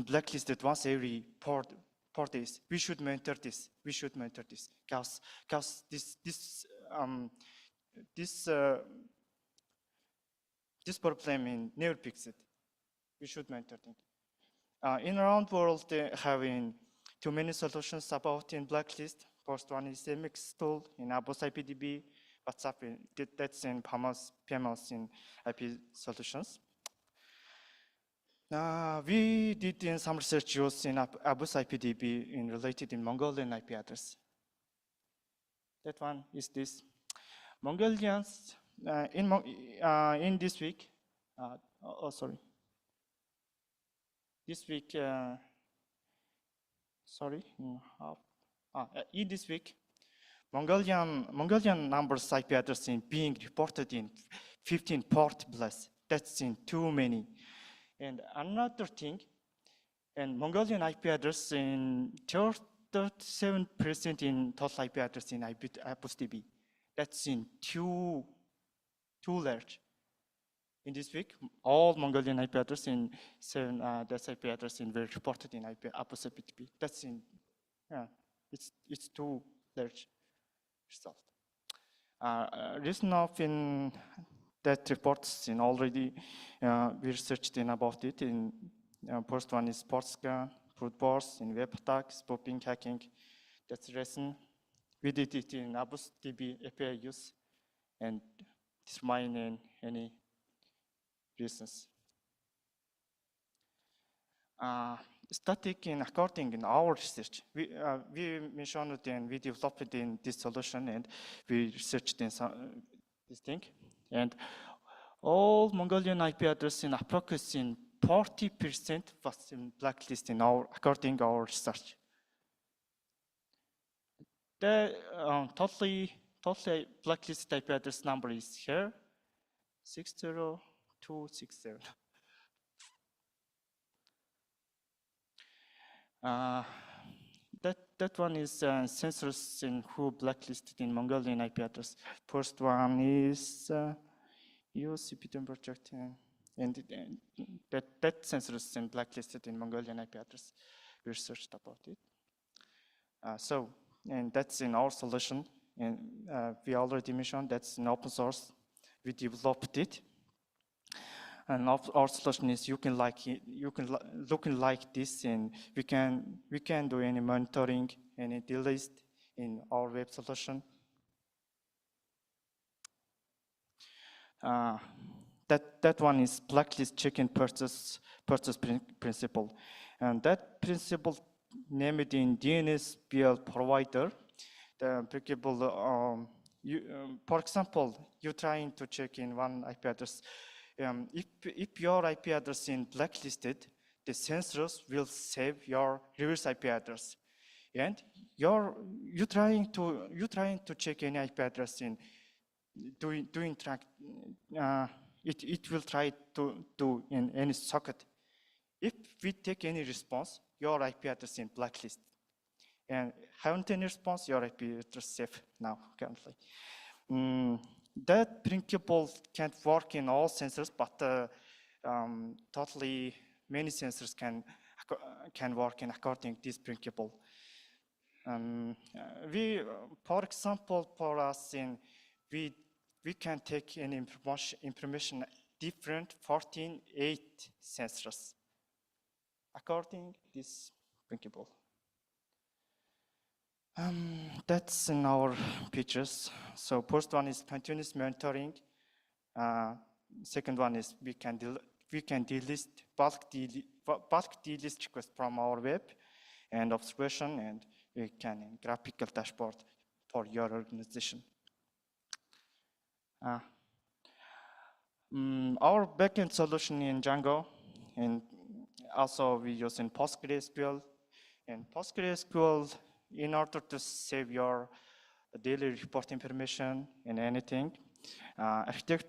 blacklisted once every 4 days. We should monitor this. Because this problem never fixed. We should monitor it. In around world, they having too many solutions about in blacklist. First one is MX tool in Abos IPDB, WhatsApp, that's in PAMOS in IP solutions. We did in some research use in Abos IPDB in related in Mongolian IP address. That one is this. Mongolians in this week, this week, in this week, Mongolian numbers IP address in being reported in 15 port plus. That's in too many. And another thing, and Mongolian IP address in 37% in total IP address in IPOSDB. That's in too large. In this week, all Mongolian IP address in that's IP address in were reported in IPOSDB. That's in it's too large result. Reason of in that reports in already we researched in about it. In first one is sports scan, brute force, in web attack, spoofing, hacking. That's the reason we did it in Abus DB API use and determine in any reasons. Static in according in our research, we mentioned it and we developed in this solution and we researched in this thing. And all Mongolian IP address in approximately 40% was in blacklist in according our research. The totally blacklist IP address number is here, 60260. That one is sensors in who blacklisted in Mongolian IP address. First one is UCP temperature, and that sensors in blacklisted in Mongolian IP address. We researched about it. And that's in our solution, and we already mentioned that's in open source. We developed it. And our solution is you can looking like this, and we can do any monitoring, any delist in our web solution. That one is blacklist check-in purchase principle, and that principle named in DNSBL provider. The applicable, for example, you're trying to check in one IP address. If your IP address is blacklisted, the sensors will save your reverse IP address, and you're trying to check any IP address in doing track. It will try to do in any socket. If we take any response, your IP address is blacklist, and haven't any response, your IP address safe now currently. That principle can't work in all sensors, but totally many sensors can work in according to this principle. For example, for us, we can take any information different 14.8 sensors according to this principle. That's in our pictures. So first one is continuous monitoring. Second one is we can delist bulk delist request from our web and observation, and we can graphical dashboard for your organization. Our backend solution in Django, and also we use in PostgreSQL. And PostgreSQL, in order to save your daily report information and anything,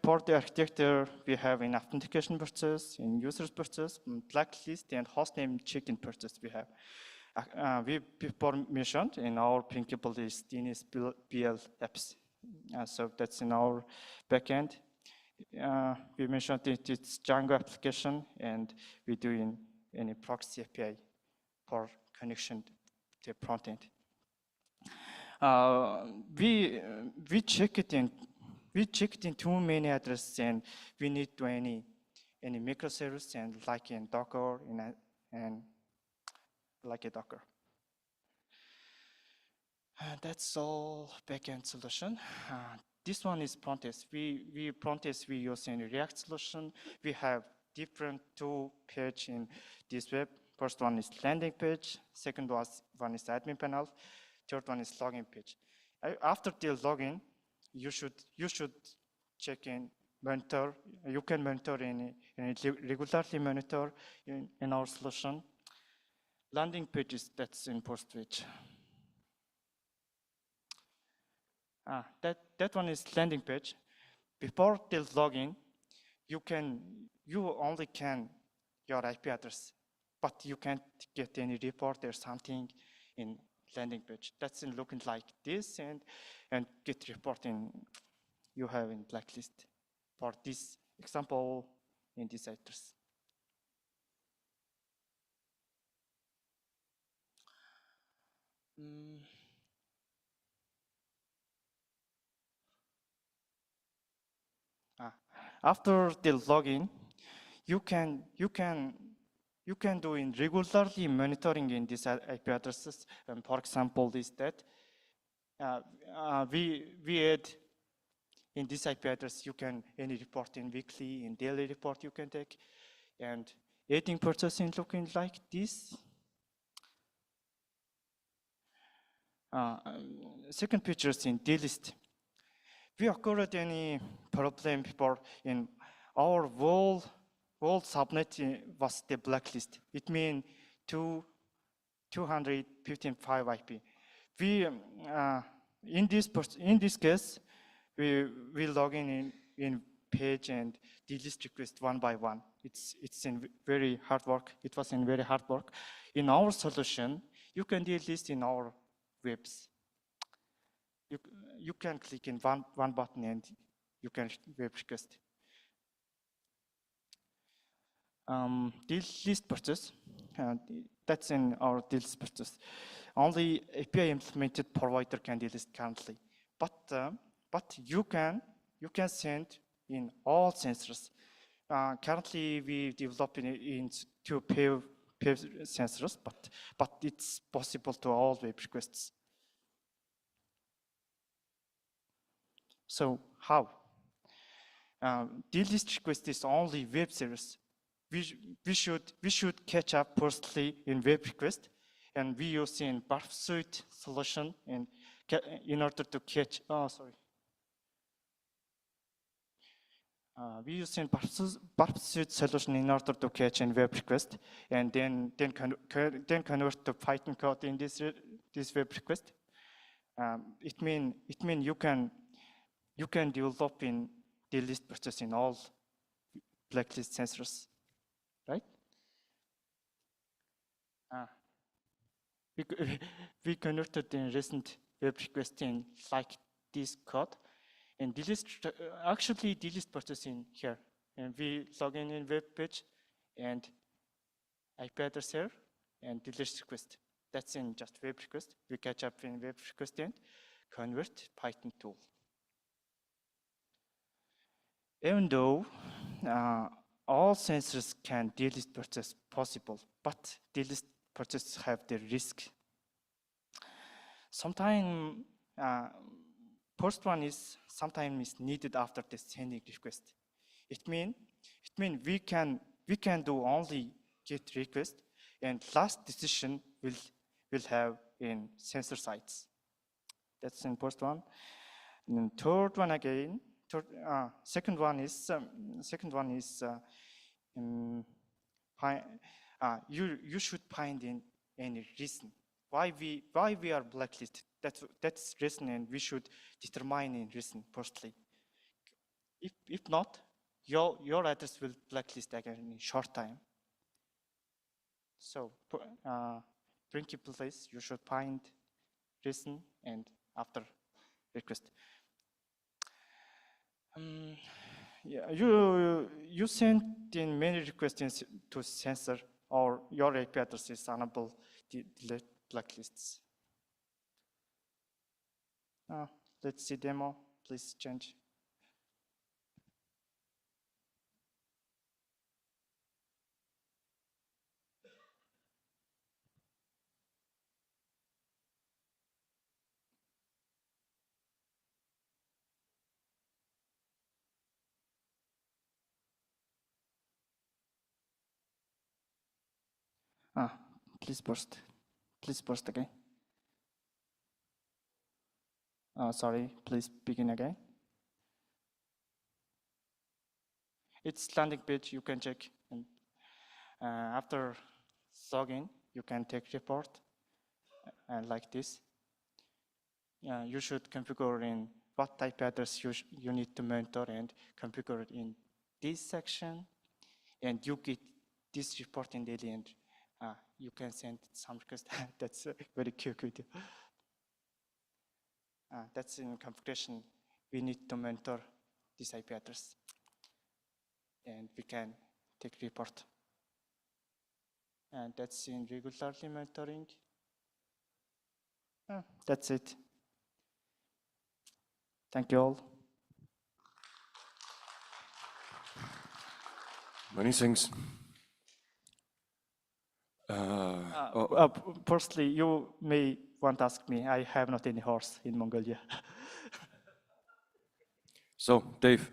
for the architecture, we have in authentication purchase, in users purchase, blacklist, and hostname check-in purchase we have. We before mentioned in our principle is DNSBL apps. So that's in our backend. We mentioned it's Django application, and we do in any proxy API for connection to front end. We check it in too many addresses, and we need to any microservice and like in Docker and like a Docker. That's all backend solution. This one is Prontes. We use in React solution. We have different two page in this web. First one is landing page. Second one is admin panel. Third one is login page. After the login, you should check in monitor. You can monitor regularly monitor in our solution. Landing pages, that's in post page. That one is landing page. Before the login, you only can your IP address, but you can't get any report or something in landing page. That's in looking like this, and get reporting you have in blacklist for this example in this address. after the login, you can do in regularly monitoring in these IP addresses. And for example, is that we add in this IP address, you can any report in weekly, in daily report you can take, and adding purchasing looking like this. Second picture is in D-list. We occurred any problem before in our whole subnet was the blacklist. It means 215 IP. We in this case we log in page and delist request one by one. It's in very hard work. It was in very hard work. In our solution, you can delist in our webs. You can click in one button and you can web request. Delist purchase, that's in our delist purchase. Only API implemented provider can delist currently, but you can send in all sensors. Currently, we develop in two pair sensors, but it's possible to all web requests. So how? Delist request is only web service. We should catch up firstly in web request, and we use in BARF suite solution in order to catch. Oh, sorry. We use in BARF suite solution in order to catch in web request, and then convert to Python code in this web request. It mean you can develop in delist purchase in all blacklist sensors, right? We converted in recent web request in like this code, and actually delist purchase in here, and we log in web page, and IP address here, and delist request. That's in just web request. We catch up in web request and convert Python tool. Even though all sensors can delist purchase possible, but delist purchase have the risk. Sometimes first one is sometimes needed after the sending request. It mean we can do only get request, and last decision will have in sensor sites. That's the first one. And third one again. Second one is you should find in any reason why we are blacklisted. That's reason, and we should determine in reason firstly. If not, your address will blacklist again in short time. So principle is you should find reason and after request. Yeah, you sent in many requests to sensor, or your IP address is enable delete blacklists. Let's see demo. Please change. Please post again. Sorry, please begin again. It's landing page, you can check. And after login, you can take report like this. You should configure in what type address you need to monitor and configure it in this section. And you get this report in daily, and you can send some request. That's a very cute video. That's in configuration. We need to monitor this IP address, and we can take report. And that's in regularly monitoring. That's it. Thank you all. Many thanks. Firstly, you may want to ask me, I have not any horse in Mongolia. So, Dave.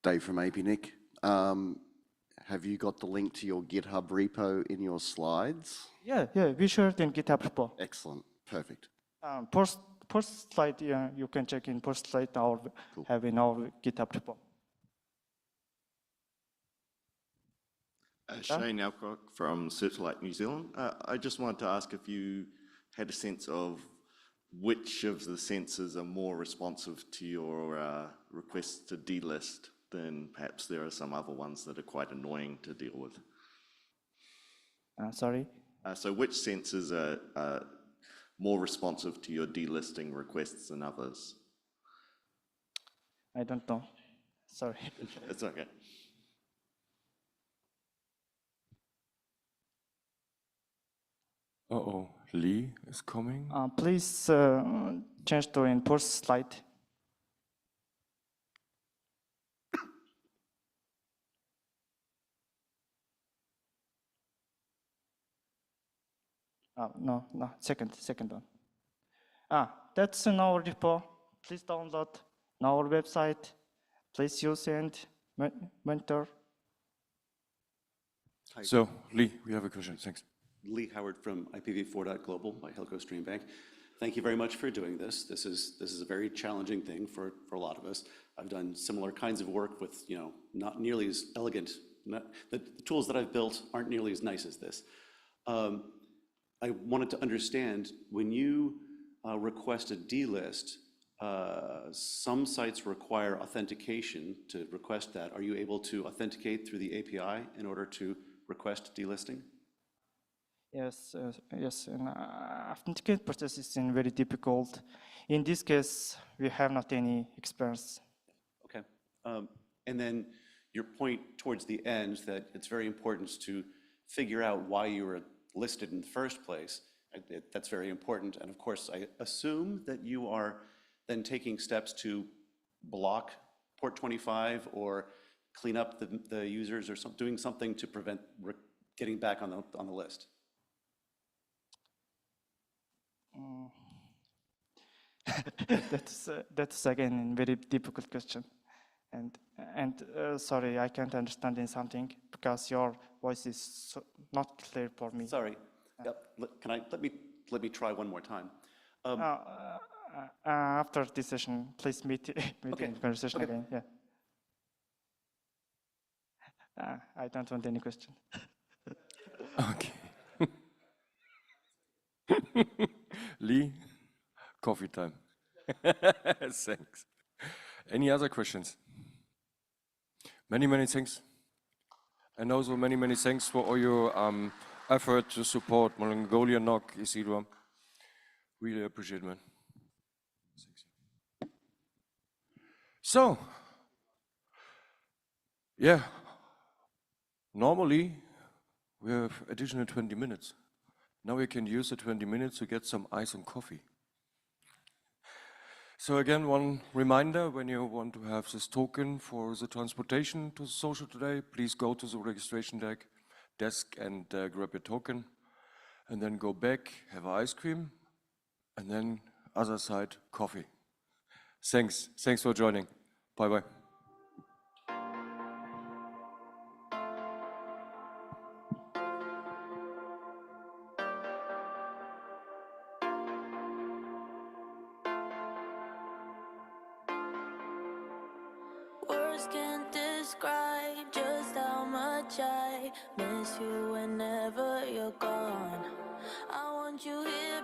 Dave from APNIC. Have you got the link to your GitHub repo in your slides? Yeah, we shared in GitHub repo. Excellent, perfect. First slide, yeah, you can check in first slide or have in our GitHub repo. Shane Alcock from Searchlight New Zealand. I just wanted to ask if you had a sense of which of the sensors are more responsive to your requests to delist than perhaps there are some other ones that are quite annoying to deal with. Sorry? So which sensors are more responsive to your delisting requests than others? I don't know. Sorry. It's okay. Uh-oh, Lee is coming. Please change to in first slide. No, second one. That's in our repo. Please download on our website. Please use and mentor. So, Lee, we have a question. Thanks. Lee Howard from IPv4.global by Hilco Stream Bank. Thank you very much for doing this. This is a very challenging thing for a lot of us. I've done similar kinds of work with, not nearly as elegant. The tools that I've built aren't nearly as nice as this. I wanted to understand, when you request a delist, some sites require authentication to request that. Are you able to authenticate through the API in order to request delisting? Yes. And authenticate process is very difficult. In this case, we have not any experience. Okay. And then your point towards the end that it's very important to figure out why you were listed in the first place. That's very important. And of course, I assume that you are then taking steps to block port 25 or clean up the users or doing something to prevent getting back on the list. That's again a very difficult question, and sorry, I can't understand in something because your voice is not clear for me. Sorry. Yep. Let me try one more time. After this session, please meet in conversation again. Yeah. I don't want any question. Okay. Lee, coffee time. Thanks. Any other questions? Many thanks. And also many thanks for all your effort to support Mongolia NOC Isidro. Really appreciate it, man. Thanks. So, yeah, normally we have additional 20 minutes. Now we can use the 20 minutes to get some ice and coffee. So again, one reminder, when you want to have this token for the transportation to social today, please go to the registration desk and grab your token, and then go back, have ice cream, and then other side, coffee. Thanks for joining. Bye-bye. Words can't describe just how much I miss you whenever you're gone. I want you here.